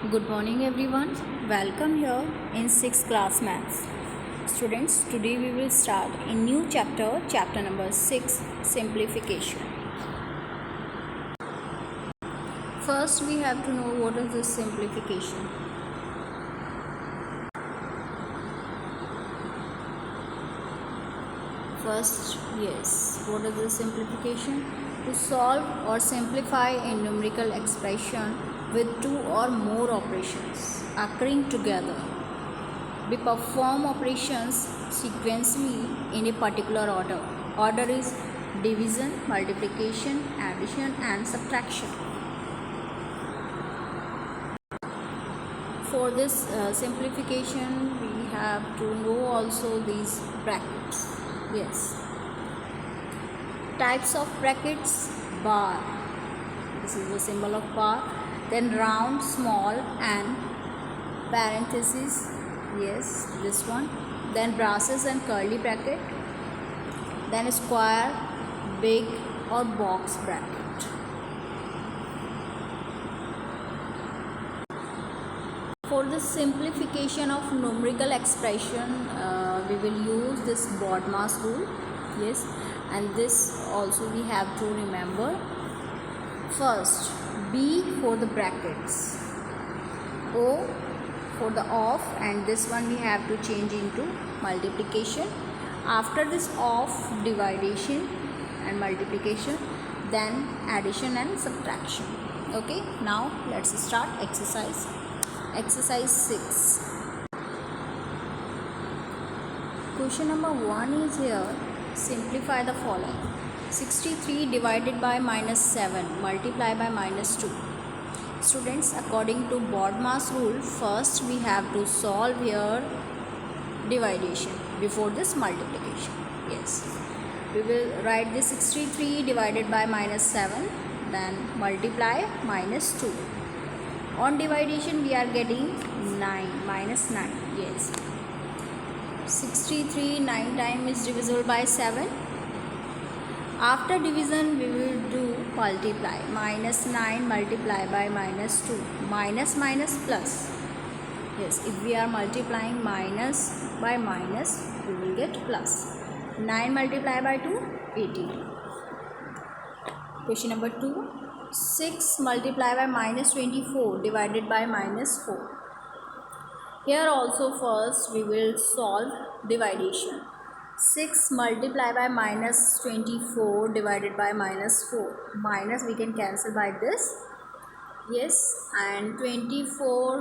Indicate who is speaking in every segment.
Speaker 1: Good morning everyone. Welcome here in 6th class maths. Students, today we will start a new chapter number 6, simplification. First we have to know what is this simplification. What is this simplification? To solve or simplify a numerical expression with two or more operations occurring together. We perform operations sequentially in a particular order. Order is division, multiplication, addition and subtraction. For this simplification, we have to know also these brackets. Types of brackets: bar, this is the symbol of bar, then round, small and parentheses, this one, then braces and curly bracket, then square, big or box bracket. For the simplification of numerical expression, we will use this BODMAS rule, and this also we have to remember. First, B for the brackets, O for the off, and this one we have to change into multiplication. After this off, division and multiplication, then addition and subtraction. Okay, now let's start exercise 6. Question number 1 is here. Simplify the following: 63 divided by -7 multiply by -2. Students, according to BODMAS rule, first we have to solve here division before this multiplication. We will write this 63 divided by -7, then multiply -2. On division we are getting 9 minus 9. 63 9 times is divisible by 7. After division we will do multiply. -9 multiply by -2. Minus plus. If we are multiplying minus by minus, we will get plus. 9 multiply by 2, 18. Question number 2. 6 multiply by -24 divided by -4. Here also first we will solve division. 6 multiply by -24 divided by -4. Minus we can cancel by this. And 24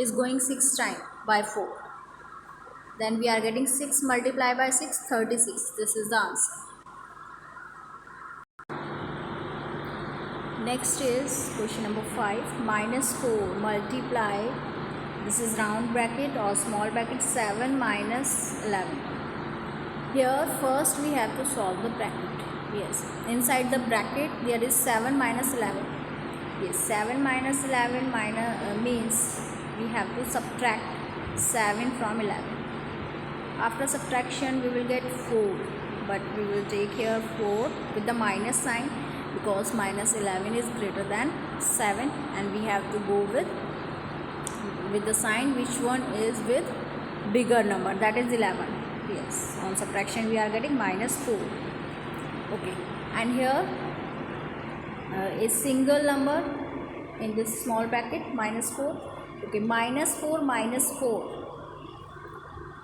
Speaker 1: is going 6 times by 4. Then we are getting 6 multiply by 6, 36. This is the answer. Next is question number 5. -4 multiply, this is round bracket or small bracket, 7 minus 11. Here first we have to solve the bracket. Inside the bracket there is 7 minus 11. 7 minus 11 means we have to subtract 7 from 11. After subtraction we will get 4, but we will take here 4 with the minus sign, because minus 11 is greater than 7 and we have to go with the sign which one is with bigger number, that is 11. On subtraction we are getting -4. Okay, and here a single number in this small bracket, -4. Okay, -4 minus 4.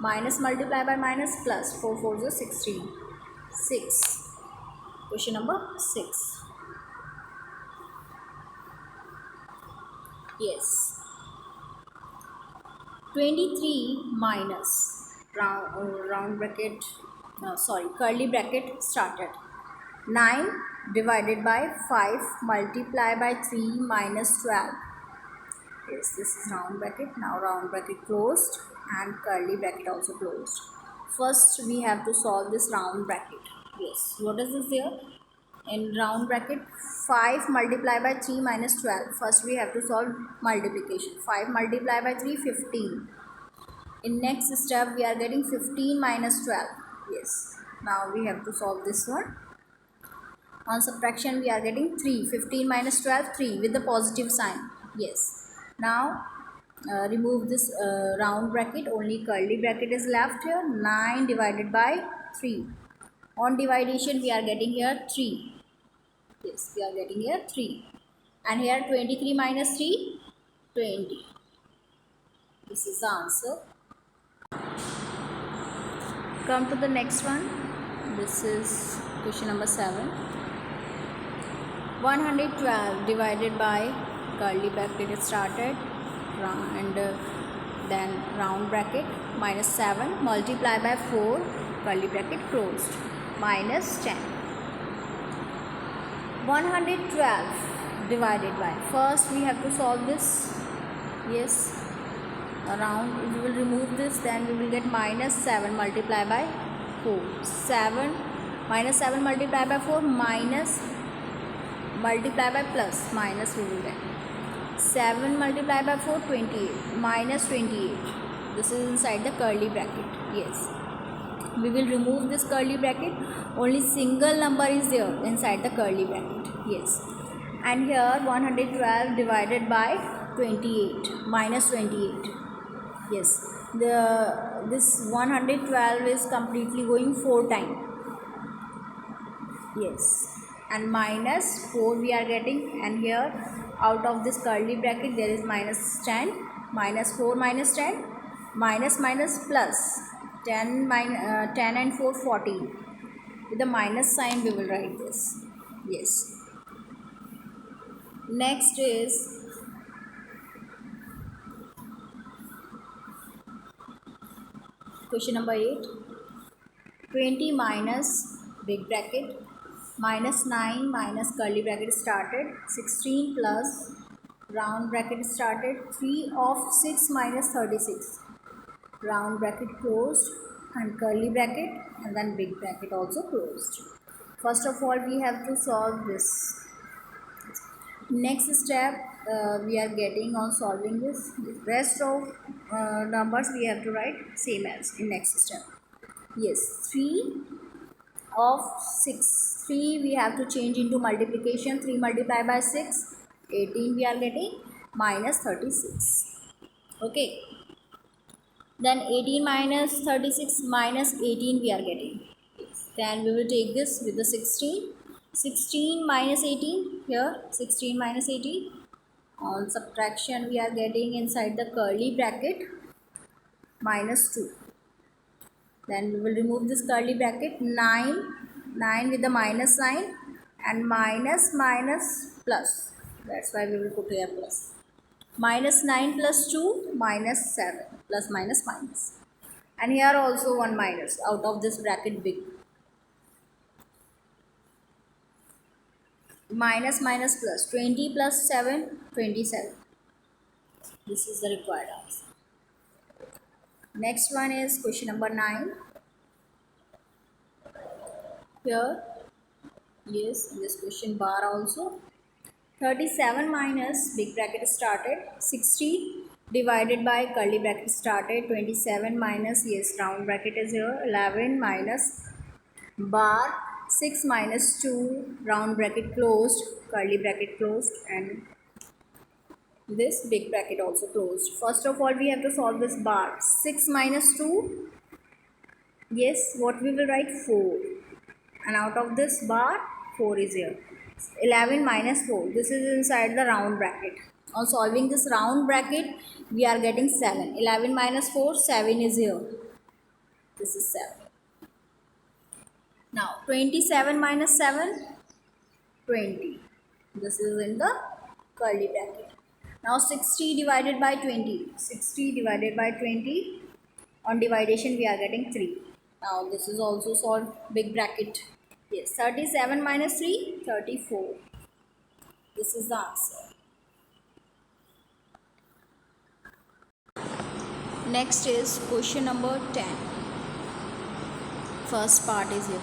Speaker 1: Minus multiply by minus plus, 4 4 is 16. 6. Question number 6. 23 minus round bracket, curly bracket started. 9 divided by 5 multiply by 3 minus 12. This is round bracket. Now round bracket closed and curly bracket also closed. First we have to solve this round bracket. What is this here? In round bracket, 5 multiply by 3 minus 12. First we have to solve multiplication. 5 multiply by 3, 15. In next step we are getting 15 minus 12. Now we have to solve this one. On subtraction we are getting 3. 15 minus 12, 3 with the positive sign. Now remove this round bracket, only curly bracket is left here. 9 divided by 3. On dividation we are getting here 3. Yes, we are getting here 3. And here 23 minus 3, 20. This is the answer. Come to the next one. This is question number 7. 112 divided by curly bracket started and then round bracket minus 7 multiply by 4 curly bracket closed minus 10. 112 divided by, first we have to solve this. Yes, around we will remove this, then we will get minus 7 multiply by 4. 7 minus 7 multiply by 4 minus multiply by plus minus we will get 7 multiply by 4 28 minus 28. This is inside the curly bracket. Yes, we will remove this curly bracket, only single number is there inside the curly bracket. Yes, and here 112 divided by 28 minus 28. Yes, this 112 is completely going 4 times. Yes, and minus 4 we are getting, and here out of this curly bracket there is minus 10, minus 4 minus 10, minus minus plus 10 and 4 14. With the minus sign we will write this. Yes, next is question number 8. 20 minus big bracket minus 9 minus curly bracket started 16 plus round bracket started 3 of 6 minus 36 round bracket closed and curly bracket and then big bracket also closed. First of all we have to solve this. Next step we are getting on solving this. The rest of numbers we have to write same as in next step. Yes, 3 of 6, 3 we have to change into multiplication. 3 multiplied by 6, 18 we are getting minus 36. Okay, then 18 minus 36 minus 18 we are getting. Then we will take this with the 16. 16 minus 18, here 16 minus 18. On subtraction we are getting inside the curly bracket minus 2. Then we will remove this curly bracket. 9 with the minus sign and minus minus plus. That's why we will put here plus. Minus 9 plus 2 minus 7 plus minus minus. And here also one minus out of this bracket big. Minus minus plus 20 plus 7 27. This is the required answer. Next one is question number 9. Here, yes, in this question bar also. 37 minus big bracket started 60 divided by curly bracket started 27 minus, yes, round bracket is here, 11 minus bar 6 minus 2 round bracket closed, curly bracket closed, and this big bracket also closed. First of all we have to solve this bar. 6 minus 2, yes, what we will write 4, and out of this bar 4 is here. 11 minus 4, this is inside the round bracket. On solving this round bracket we are getting 7. 11 minus 4, 7 is here. This is 7. Now 27 minus 7, 20. This is in the curly bracket. Now 60 divided by 20. 60 divided by 20. On dividation we are getting 3. Now this is also solved, big bracket. Yes, 37 minus 3, 34. This is the answer. Next is question number 10. First part is here.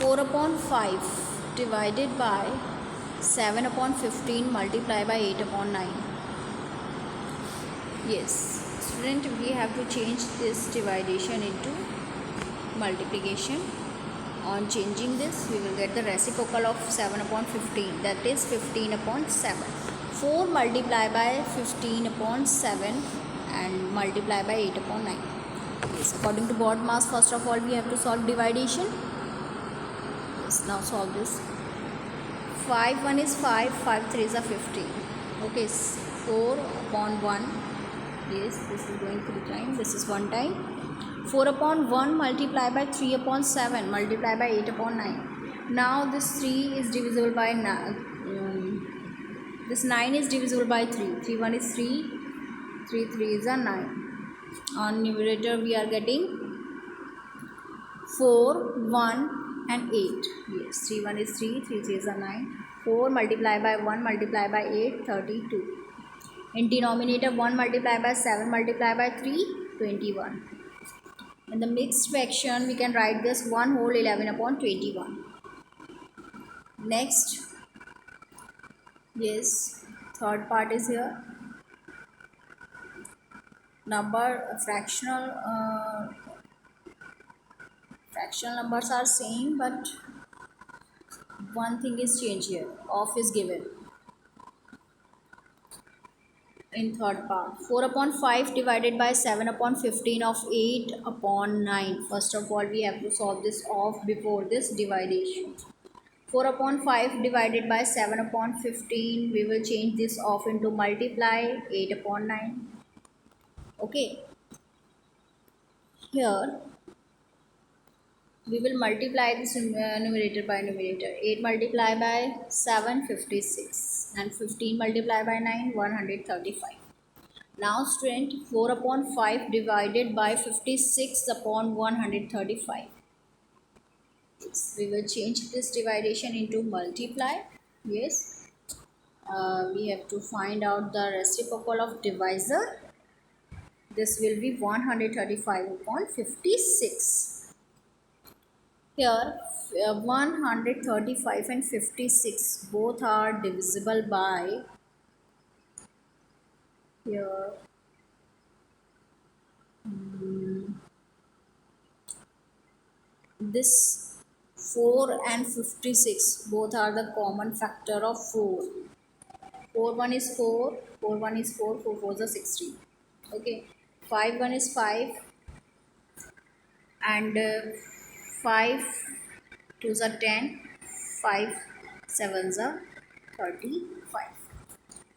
Speaker 1: 4 upon 5 divided by 7 upon 15 multiplied by 8 upon 9. Yes, student, we have to change this division into multiplication. On changing this, we will get the reciprocal of 7 upon 15, that is 15 upon 7. 4 multiply by 15 upon 7 and multiply by 8 upon 9. Yes, according to BODMAS, first of all we have to solve dividation. Yes, now solve this. 5 1 is 5, 5 3 is a 15. Okay, 4 upon 1. Yes, this is going 3 times, this is 1 time. 4 upon 1 multiply by 3 upon 7 multiply by 8 upon 9. Now this 3 is divisible by 9. This 9 is divisible by 3. 3 1 is 3, 3 3 is a 9. On numerator we are getting 4, 1 and 8. Yes, 3 1 is 3, 3 3 is a 9. 4 multiply by 1 multiply by 8, 32. In denominator 1 multiply by 7 multiply by 3, 21. In the mixed fraction we can write this 1 whole 11 upon 21. Next, yes, third part is here. Number fractional numbers are same, but one thing is changed here. Off is given in third part. 4 upon 5 divided by 7 upon 15 of 8 upon 9. First of all we have to solve this off before this dividation. 4 upon 5 divided by 7 upon 15, we will change this off into multiply 8 upon 9. Okay, here we will multiply this numerator by numerator. 8 multiply by 7, 56, and 15 multiply by 9, 135. Now student, 4 upon 5 divided by 56 upon 135. Yes, we will change this dividation into multiply. Yes, we have to find out the reciprocal of divisor. This will be 135 upon 56. Here 135 and 56 both are divisible by, here this 4 and 56 both are the common factor of 4. 4 1 is 4, 4 1 is 4, 4 4 is 16. Okay, 5 1 is 5 and 5 2s are 10, 5 7s are 35.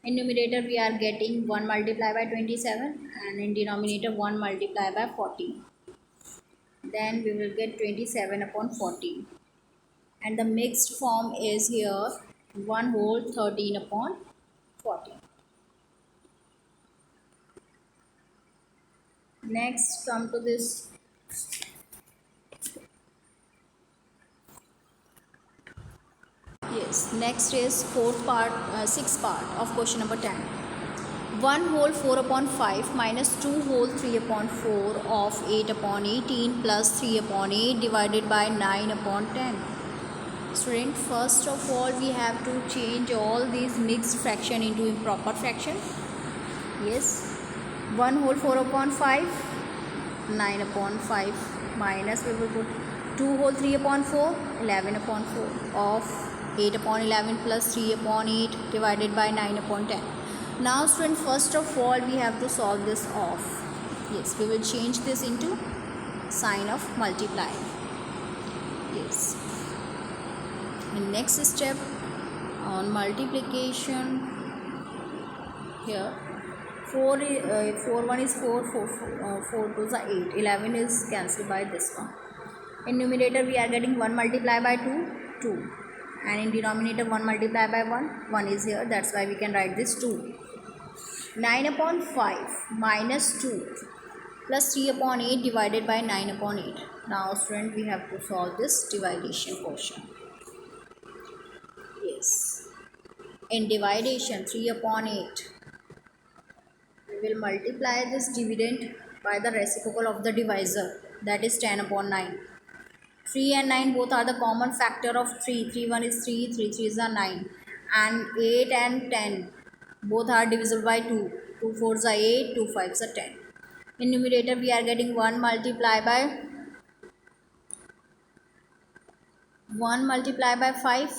Speaker 1: In numerator we are getting 1 multiply by 27 and in denominator 1 multiply by 14. Then we will get 27 upon 14. And the mixed form is here 1 whole 13 upon 14. Next, come to this next is sixth part of question number 10. 1 whole 4 upon 5 minus 2 whole 3 upon 4 of 8 upon 18 plus 3 upon 8 divided by 9 upon 10. Student, first of all we have to change all these mixed fraction into improper fraction. Yes, 1 whole 4 upon 5, 9 upon 5 minus we will put 2 whole 3 upon 4, 11 upon 4 of 8 upon 11 plus 3 upon 8 divided by 9 upon 10. Now student, first of all we have to solve this off. Yes, we will change this into sign of multiply. Yes, in next step on multiplication, here 4 1 is 4, 4 2 is 8, 11 is cancelled by this one. In numerator we are getting 1 multiply by 2, 2, and in denominator 1 multiply by 1, 1 is here, that's why we can write this 2. 9 upon 5 minus 2 plus 3 upon 8 divided by 9 upon 8. Now student, we have to solve this dividation portion. Yes, in dividation 3 upon 8 we will multiply this dividend by the reciprocal of the divisor, that is 10 upon 9. 3 and 9 both are the common factor of 3. 3 1 is 3, 3 3 is 9, and 8 and 10 both are divisible by 2. 2 4s are 8, 2 5s are 10. In numerator we are getting 1 multiply by 5,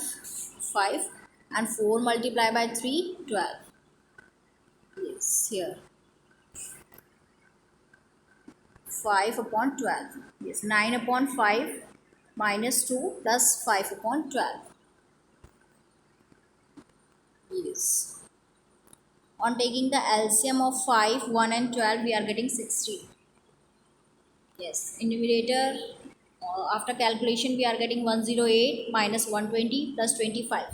Speaker 1: 5, and 4 multiply by 3, 12. here 5 upon 12. Yes, 9 upon 5 minus 2 plus 5 upon 12. Yes. On taking the LCM of 5, 1 and 12, we are getting 60. Yes, in numerator, after calculation, we are getting 108 minus 120 plus 25.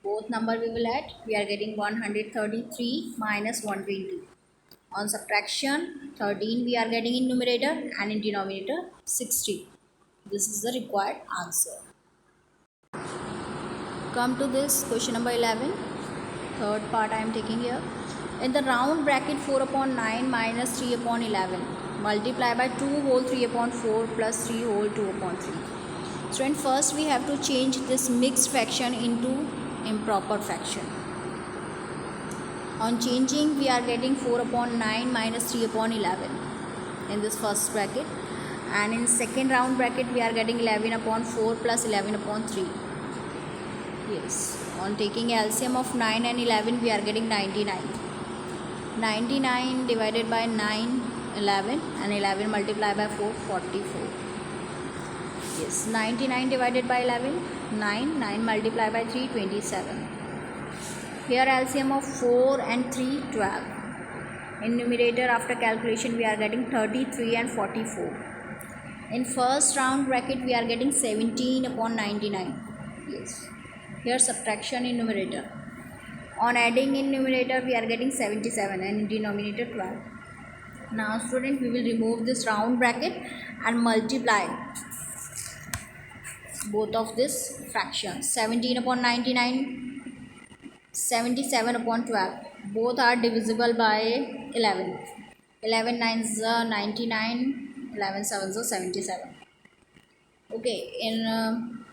Speaker 1: Both number we will add, we are getting 133 minus 120. On subtraction, 13 we are getting in numerator and in denominator 60. This is the required answer. Come to this question number 11. Third part I am taking here. In the round bracket 4 upon 9 minus 3 upon 11. Multiply by 2 whole 3 upon 4 plus 3 whole 2 upon 3. So first we have to change this mixed fraction into improper fraction. On changing, we are getting 4 upon 9 minus 3 upon 11 in this first bracket, and in second round bracket we are getting 11 upon 4 plus 11 upon 3. Yes, on taking LCM of 9 and 11 we are getting 99. 99 divided by 9, 11, and 11 multiplied by 4, 44. Yes, 99 divided by 11, 9, 9 multiplied by 3, 27. Here LCM of 4 and 3, 12. In numerator, after calculation, we are getting 33 and 44. In first round bracket, we are getting 17 upon 99. Yes. Here subtraction in numerator. On adding in numerator, we are getting 77 and in denominator 12. Now student, we will remove this round bracket and multiply both of this fractions. 17 upon 99, 77 upon 12. Both are divisible by 11. 11 9s are 99, 11 7s are 77. Okay, in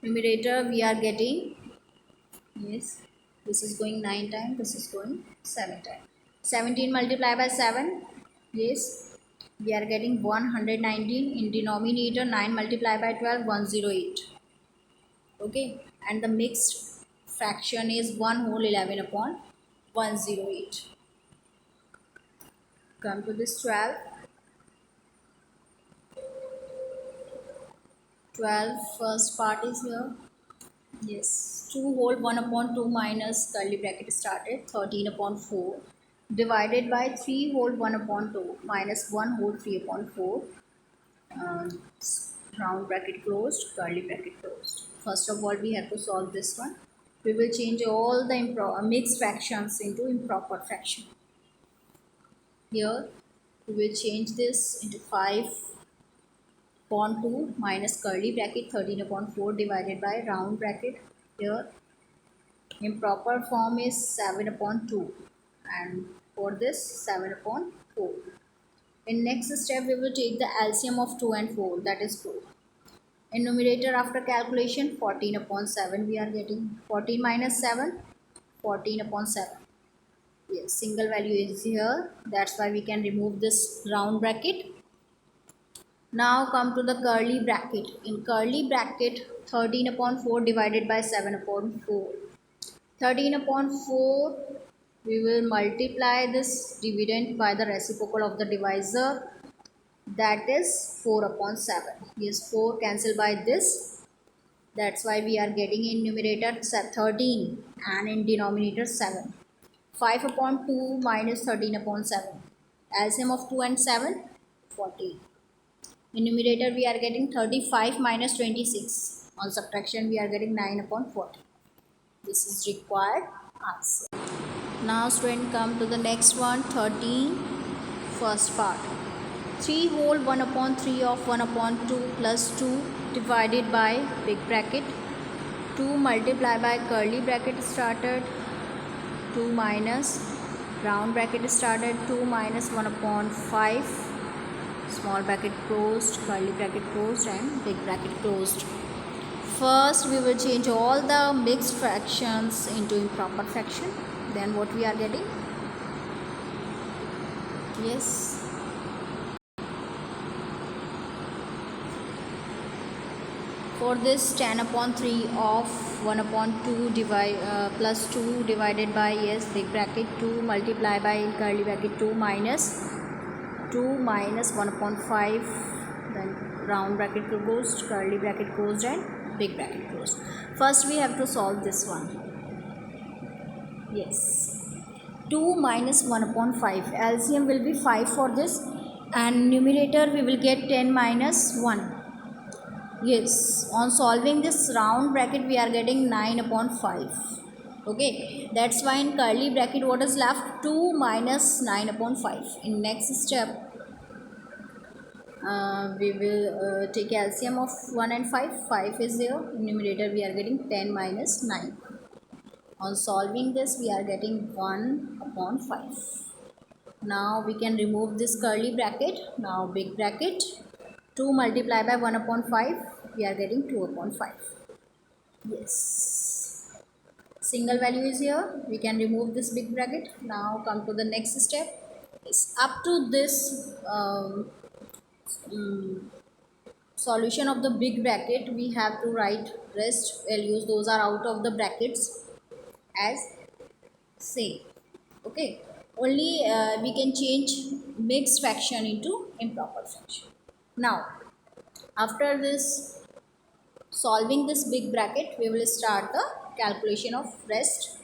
Speaker 1: numerator we are getting, yes, this is going 9 times, this is going 7 times. 17 multiplied by 7, yes, we are getting 119. In denominator, 9 multiplied by 12, 108. Okay, and the mixed fraction is 1 whole 11 upon 108. Come to this 12. 12 first part is here. Yes, 2 whole 1 upon 2 minus curly bracket started, 13 upon 4 divided by 3 whole 1 upon 2 minus 1 whole 3 upon 4. Round bracket closed, curly bracket closed. First of all, we have to solve this one. We will change all the mixed fractions into improper fraction. Here we will change this into 5 upon 2 minus curly bracket 13 upon 4 divided by round bracket. Here improper form is 7 upon 2, and for this 7 upon 4. In next step we will take the LCM of 2 and 4, that is 4. In numerator, after calculation, 14 upon 7 we are getting. 14 minus 7, 14 upon 7. Yes, single value is here, that's why we can remove this round bracket. Now come to the curly bracket. In curly bracket, 13 upon 4 divided by 7 upon 4. 13 upon 4, we will multiply this dividend by the reciprocal of the divisor, that is 4 upon 7. Yes, 4 cancel by this, that's why we are getting in numerator 13 and in denominator 7. 5 upon 2 minus 13 upon 7. LCM of 2 and 7, 14. In numerator we are getting 35 minus 26. On subtraction we are getting 9 upon 40. This is required answer. Now student, come to the next one, 13, first part. 3 whole 1 upon 3 of 1 upon 2 plus 2 divided by big bracket. 2 multiplied by curly bracket started, 2 minus round bracket started, 2 minus 1 upon 5, small bracket closed, curly bracket closed, and big bracket closed. First we will change all the mixed fractions into improper fraction. Then what we are getting? Yes, For this 10 upon 3 of 1 upon 2 plus 2 divided by, yes, big bracket 2 multiply by curly bracket 2 minus 1 upon 5, then round bracket closed, curly bracket closed, and big bracket closed. First we have to solve this one. Yes, 2 minus 1 upon 5, LCM will be 5 for this, and numerator we will get 10 minus 1. Yes, on solving this round bracket we are getting 9 upon 5. Okay, that's why in curly bracket what is left? 2 minus 9 upon 5. In next step we will take LCM of 1 and 5. 5 is there. In numerator we are getting 10 minus 9. On solving this we are getting 1 upon 5. Now we can remove this curly bracket. Now big bracket 2 multiply by 1 upon 5, we are getting 2 upon 5. Yes, single value is here. We can remove this big bracket. Now come to the next step. Yes, up to this solution of the big bracket we have to write rest values, those are out of the brackets, as same. Okay, only we can change mixed fraction into improper fraction. Now after this solving this big bracket we will start the calculation of rest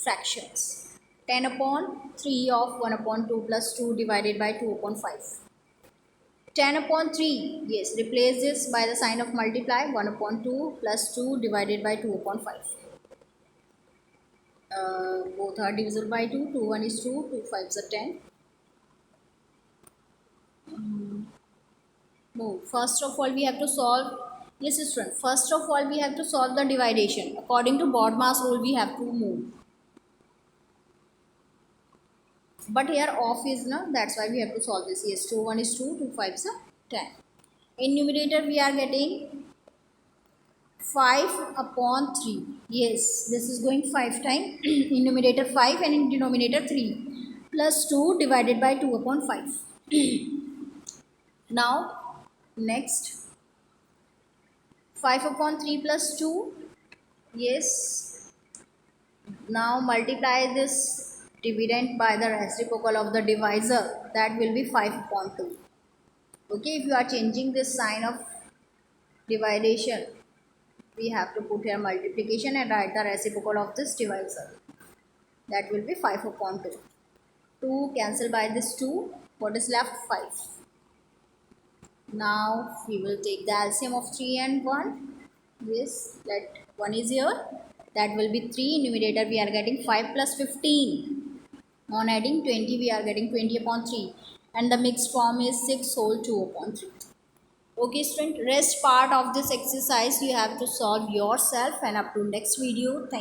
Speaker 1: fractions. 10 upon 3 of 1 upon 2 plus 2 divided by 2 upon 5. 10 upon 3, yes, replace this by the sign of multiply. 1 upon 2 plus 2 divided by 2 upon 5. Both are divisible by 2. 2 1 is 2, 2 5 is 10. No, first of all we have to solve, yes student, first of all we have to solve the dividation. According to BODMAS rule we have to move, but here off is no, that's why we have to solve this. Yes, 2 1 is 2, 2 5 is 10. In numerator we are getting 5 upon 3. Yes, this is going 5 times. In numerator 5 and in denominator 3, plus 2 divided by 2 upon 5. Now next 5 upon 3 plus 2. Yes, now multiply this dividend by the reciprocal of the divisor, that will be 5 upon 2. Okay, if you are changing this sign of division we have to put here multiplication and write the reciprocal of this divisor, that will be 5 upon 2. 2 cancel by this 2, what is left? 5. Now we will take the LCM of 3 and 1. Yes, let 1 is here, that will be 3. Numerator we are getting 5 plus 15. On adding 20 we are getting 20 upon 3, and the mixed form is 6 whole 2 upon 3. Okay student, rest part of this exercise you have to solve yourself, and up to next video. Thank you.